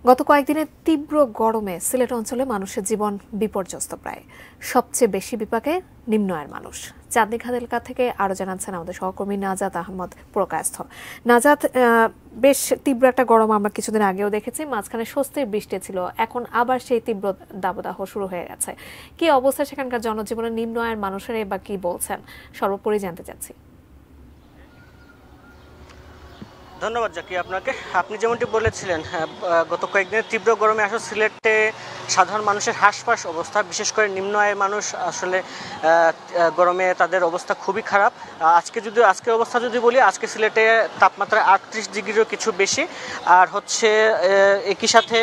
গত কয়েকদিনের তীব্র গরমে সিলেট অঞ্চলে মানুষের জীবন বিপর্যস্ত প্রায়। সবচেয়ে বেশি বিপাকে নিম্ন আয়ের মানুষ। চাঁদনীঘাট এলাকা থেকে আরো জানাচ্ছেন আমাদের সহকর্মী নাজাত আহমদ প্রকাশস্থ। নাজাত, বেশ তীব্র একটা গরম আমরা কিছুদিন আগেও দেখেছি, মাঝখানে স্বস্তির বৃষ্টি ছিল, এখন আবার সেই তীব্র দাবদাহ শুরু হয়ে গেছে। কি অবস্থা সেখানকার জনজীবনের? নিম্ন আয়ের মানুষেরা বা কি বলছেন, সর্বোপরি জানতে চাচ্ছি। ধন্যবাদ জাকি আপনাকে। আপনি যেমনটি বলেছিলেন, গত কয়েকদিনের তীব্র গরমে আসলে সিলেটে সাধারণ মানুষের হাঁসফাঁস অবস্থা, বিশেষ করে নিম্ন আয়ের মানুষ আসলে গরমে তাদের অবস্থা খুবই খারাপ। আজকের অবস্থা যদি বলি, আজকে সিলেটে তাপমাত্রা 38 ডিগ্রিরও কিছু বেশি, আর হচ্ছে একই সাথে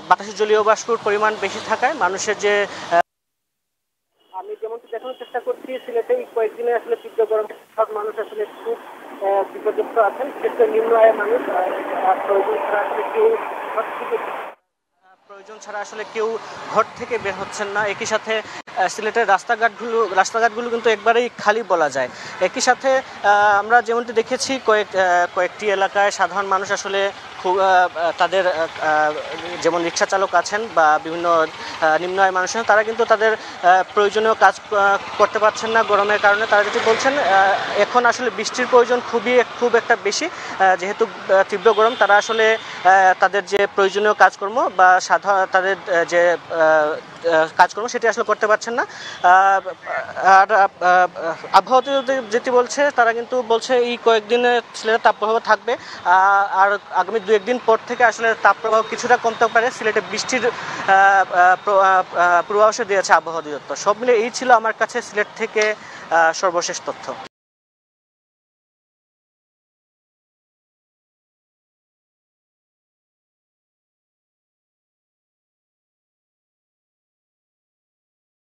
বাতাসে জলীয় বাষ্পের পরিমাণ বেশি থাকায় মানুষের যে আমি যেমনটি দেখানোর চেষ্টা করছি, সিলেটে কয়েকদিনে আসলে তীব্র গরমে সব মানুষ আসলে খুব বিপর্যস্ত আছেন, বিশেষ করে নিম্ন আয়ের মানুষ। প্রয়োজন ছাড়া আসলে কেউ ঘর থেকে বের হচ্ছেন না। একই সাথে সিলেটের রাস্তাঘাটগুলো কিন্তু একবারেই খালি বলা যায়। একই সাথে আমরা যেমনটি দেখেছি কয়েকটি এলাকায় সাধারণ মানুষ আসলে তাদের যেমন রিক্সা চালক আছেন বা বিভিন্ন নিম্ন আয়ের মানুষ আছেন, তারা কিন্তু তাদের প্রয়োজনীয় কাজ করতে পারছেন না গরমের কারণে। তারা যেটি বলছেন, এখন আসলে বৃষ্টির প্রয়োজন খুব একটা বেশি, যেহেতু তীব্র গরম। তারা আসলে তাদের যে প্রয়োজনীয় কাজকর্ম বা তাদের যে কাজকর্ম সেটি আসলে করতে পারছেন না। আর আবহাওয়া যেটি বলছে, তারা কিন্তু বলছে এই কয়েকদিনে সিলেটের তাপপ্রবাহ থাকবে, আর আগামী 2-1 দিন পর থেকে আসলে তাপপ্রবাহ কিছুটা কমতে পারে। সিলেটে বৃষ্টির পূর্বাভাস দিয়েছে আবহাওয়া অধিদপ্তর। সব মিলে এই ছিল আমার কাছে সিলেট থেকে সর্বশেষ তথ্য।